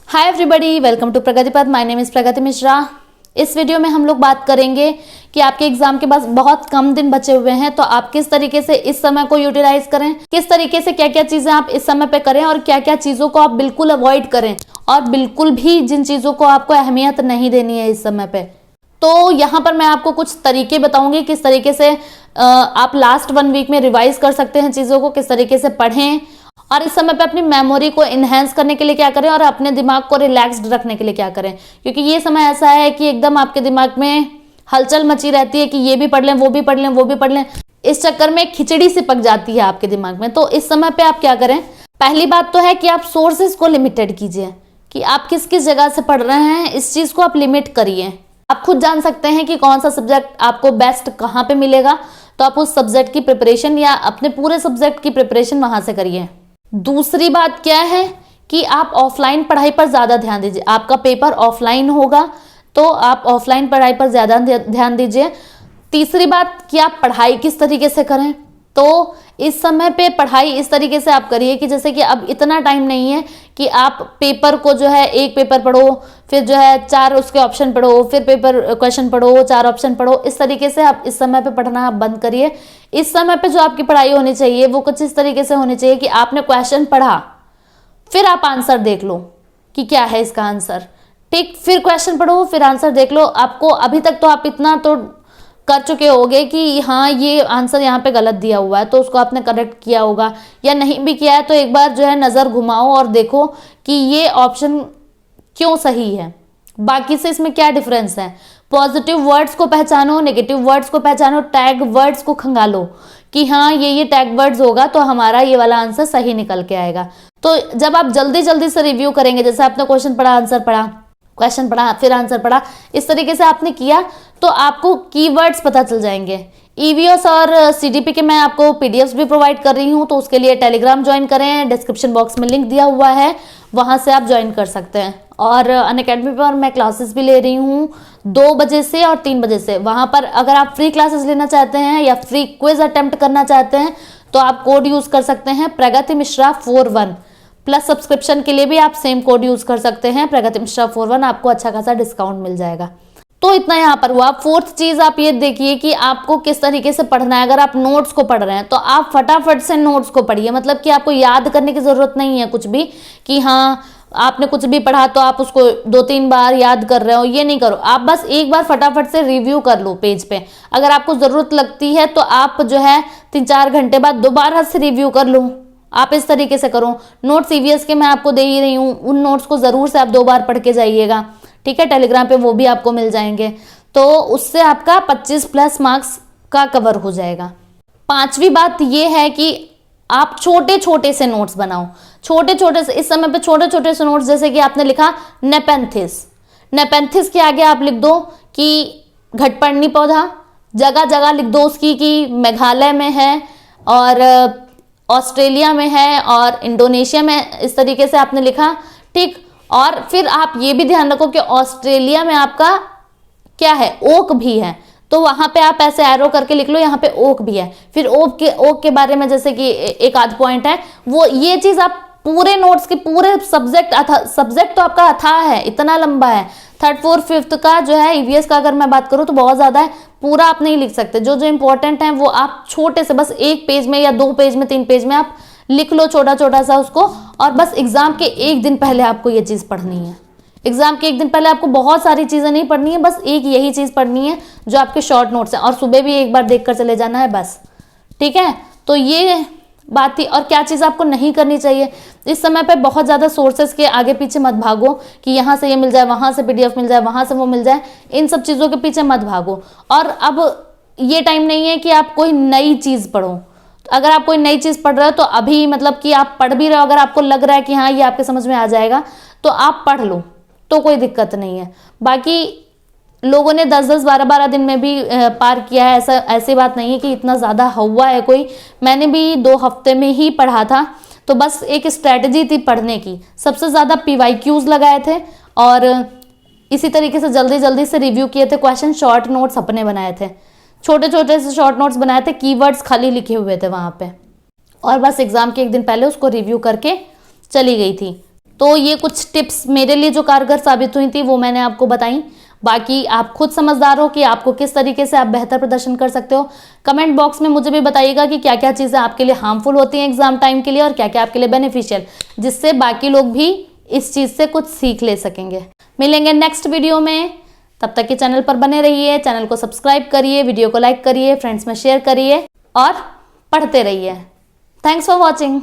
Hi everybody, welcome to प्रगति पथ। My name is प्रगति मिश्रा। इस video में हम लोग बात करेंगे कि आपके एग्जाम के पास बहुत कम दिन बचे हुए हैं, तो आप किस तरीके से इस समय को यूटिलाइज करें, किस तरीके से क्या क्या चीजें आप इस समय पे करें और क्या क्या चीजों को आप बिल्कुल अवॉइड करें और बिल्कुल भी जिन चीजों को आपको अहमियत नहीं देनी है इस समय पे। तो यहाँ पर मैं आपको कुछ तरीके बताऊंगी किस तरीके से आप लास्ट 1 वीक में रिवाइज कर सकते हैं चीजों को, किस तरीके से पढ़ें और इस समय पे अपनी मेमोरी को इनहेंस करने के लिए क्या करें और अपने दिमाग को रिलैक्स्ड रखने के लिए क्या करें। क्योंकि ये समय ऐसा है कि एकदम आपके दिमाग में हलचल मची रहती है कि ये भी पढ़ लें, वो भी पढ़ लें, वो भी पढ़ लें। इस चक्कर में खिचड़ी सी पक जाती है आपके दिमाग में। तो इस समय पे आप क्या करें, पहली बात तो है कि आप सोर्सेज को लिमिटेड कीजिए कि आप किस किस जगह से पढ़ रहे हैं, इस चीज को आप लिमिट करिए। आप खुद जान सकते हैं कि कौन सा सब्जेक्ट आपको बेस्ट कहाँ पे मिलेगा, तो आप उस सब्जेक्ट की प्रिपरेशन या अपने पूरे सब्जेक्ट की प्रिपरेशन वहां से करिए। दूसरी बात क्या है कि आप ऑफलाइन पढ़ाई पर ज्यादा ध्यान दीजिए। आपका पेपर ऑफलाइन होगा तो आप ऑफलाइन पढ़ाई पर ज्यादा ध्यान दीजिए। तीसरी बात कि आप पढ़ाई किस तरीके से करें, तो इस समय पे पढ़ाई इस तरीके से आप करिए कि जैसे कि अब इतना टाइम नहीं है कि आप पेपर को जो है एक पेपर पढ़ो, फिर जो है 4 उसके ऑप्शन पढ़ो, फिर पेपर क्वेश्चन पढ़ो, 4 ऑप्शन पढ़ो। इस तरीके से आप इस समय पे पढ़ना आप बंद करिए। इस समय पे जो आपकी पढ़ाई होनी चाहिए वो कुछ इस तरीके से होनी चाहिए कि आपने क्वेश्चन पढ़ा, फिर आप आंसर देख लो कि क्या है इसका आंसर, ठीक। फिर क्वेश्चन पढ़ो, फिर आंसर देख लो। आपको अभी तक तो आप इतना तो कर चुके होगे कि हाँ ये आंसर यहाँ पे गलत दिया हुआ है, तो उसको आपने करेक्ट किया होगा, या नहीं भी किया है तो एक बार जो है नजर घुमाओ और देखो कि ये ऑप्शन क्यों सही है, बाकी से इसमें क्या डिफरेंस है। पॉजिटिव वर्ड्स को पहचानो, नेगेटिव वर्ड्स को पहचानो, टैग वर्ड्स को खंगालो कि हाँ ये टैग वर्ड्स होगा तो हमारा ये वाला आंसर सही निकल के आएगा। तो जब आप जल्दी जल्दी से रिव्यू करेंगे, जैसे आपने क्वेश्चन पढ़ा, आंसर पढ़ा, क्वेश्चन पढ़ा, फिर आंसर पढ़ा, इस तरीके से आपने किया तो आपको कीवर्ड्स पता चल जाएंगे। ईवीएस और सीडीपी के मैं आपको पीडीएफ्स भी प्रोवाइड कर रही हूँ, तो उसके लिए टेलीग्राम ज्वाइन करें, डिस्क्रिप्शन बॉक्स में लिंक दिया हुआ है, वहां से आप ज्वाइन कर सकते हैं। और अनअकैडमी पर मैं क्लासेस भी ले रही हूँ 2 बजे से और 3 बजे से। वहां पर अगर आप फ्री क्लासेस लेना चाहते हैं या फ्री क्विज अटेम्प्ट करना चाहते हैं तो आप कोड यूज कर सकते हैं प्रगति मिश्रा 41। प्लस सब्सक्रिप्शन के लिए भी आप सेम कोड यूज कर सकते हैं प्रगति मिश्रा 41, आपको अच्छा खासा डिस्काउंट मिल जाएगा। तो इतना यहाँ पर हुआ। 4th चीज आप ये देखिए कि आपको किस तरीके से पढ़ना है। अगर आप नोट्स को पढ़ रहे हैं तो आप फटाफट से नोट्स को पढ़िए, मतलब कि आपको याद करने की जरूरत नहीं है कुछ भी कि हाँ आपने कुछ भी पढ़ा तो आप उसको 2-3 बार याद कर रहे हो, ये नहीं करो। आप बस एक बार फटाफट से रिव्यू कर लो पेज पे। अगर आपको जरूरत लगती है तो आप जो है 3-4 घंटे बाद दोबारा से रिव्यू कर लो। आप इस तरीके से करो। नोट्स ईवीएस के मैं आपको दे ही रही हूँ, उन नोट्स को जरूर से आप 2 बार पढ़ के जाइएगा, ठीक है। टेलीग्राम पे वो भी आपको मिल जाएंगे, तो उससे आपका 25+ मार्क्स का कवर हो जाएगा। 5वीं बात ये है कि आप छोटे छोटे से नोट्स बनाओ। छोटे छोटे से इस समय पे छोटे छोटे से नोट्स, जैसे कि आपने लिखा नेपेंथिस, नेपेंथिस के आगे आप लिख दो कि घटपर्णी पौधा, जगह जगह लिख दो उसकी कि मेघालय में है और ऑस्ट्रेलिया में है और इंडोनेशिया में, इस तरीके से आपने लिखा, ठीक। और फिर आप ये भी ध्यान रखो कि ऑस्ट्रेलिया में आपका क्या है, ओक भी है, तो वहां पे आप ऐसे एरो करके लिख लो यहाँ पे ओक भी है। फिर ओक के बारे में जैसे कि एक आध पॉइंट है, वो ये चीज आप पूरे नोट्स के पूरे सब्जेक्ट तो आपका अथाह है, इतना लंबा है। 3rd 4th 5th का जो है ईवीएस का अगर मैं बात करूं तो बहुत ज्यादा है, पूरा आप नहीं लिख सकते। जो जो इंपॉर्टेंट है वो आप छोटे से बस 1 पेज में या 2 पेज में 3 पेज में आप लिख लो, छोटा छोटा सा उसको। और बस एग्जाम के 1 दिन पहले आपको ये चीज पढ़नी है। एग्जाम के 1 दिन पहले आपको बहुत सारी चीजें नहीं पढ़नी है, बस एक यही चीज पढ़नी है जो आपके शॉर्ट नोट्स हैं, और सुबह भी एक बार देखकर चले जाना है बस, ठीक है। तो ये बात थी। और क्या चीज आपको नहीं करनी चाहिए इस समय पे, बहुत ज्यादा सोर्सेस के आगे पीछे मत भागो कि यहाँ से ये मिल जाए, वहां से पीडीएफ मिल जाए, वहां से वो मिल जाए, इन सब चीजों के पीछे मत भागो। और अब ये टाइम नहीं है कि आप कोई नई चीज पढ़ो। अगर आप कोई नई चीज पढ़ रहे हो तो अभी मतलब कि आप पढ़ भी रहे हो, अगर आपको लग रहा है कि हाँ ये आपके समझ में आ जाएगा तो आप पढ़ लो, तो कोई दिक्कत नहीं है। बाकी लोगों ने 10-10 12-12 दिन में भी पार किया है, ऐसी बात नहीं है कि इतना ज्यादा हुआ है कोई। मैंने भी 2 हफ्ते में ही पढ़ा था, तो बस एक स्ट्रेटजी थी पढ़ने की। सबसे ज्यादा PYQs लगाए थे और इसी तरीके से जल्दी जल्दी से रिव्यू किए थे क्वेश्चन। शॉर्ट नोट्स अपने बनाए थे, छोटे छोटे से शॉर्ट नोट्स बनाए थे, कीवर्ड्स खाली लिखे हुए थे वहां पे, और बस एग्जाम के 1 दिन पहले उसको रिव्यू करके चली गई थी। तो ये कुछ टिप्स मेरे लिए जो कारगर साबित हुई थी वो मैंने आपको बताई। बाकी आप खुद समझदार हो कि आपको किस तरीके से आप बेहतर प्रदर्शन कर सकते हो। कमेंट बॉक्स में मुझे भी बताइएगा कि क्या क्या चीज़ें आपके लिए हार्मफुल होती हैं एग्जाम टाइम के लिए और क्या क्या आपके लिए बेनिफिशियल, जिससे बाकी लोग भी इस चीज़ से कुछ सीख ले सकेंगे। मिलेंगे नेक्स्ट वीडियो में, तब तक के चैनल पर बने रहिए, चैनल को सब्सक्राइब करिए, वीडियो को लाइक करिए, फ्रेंड्स में शेयर करिए और पढ़ते रहिए। Thanks for watching.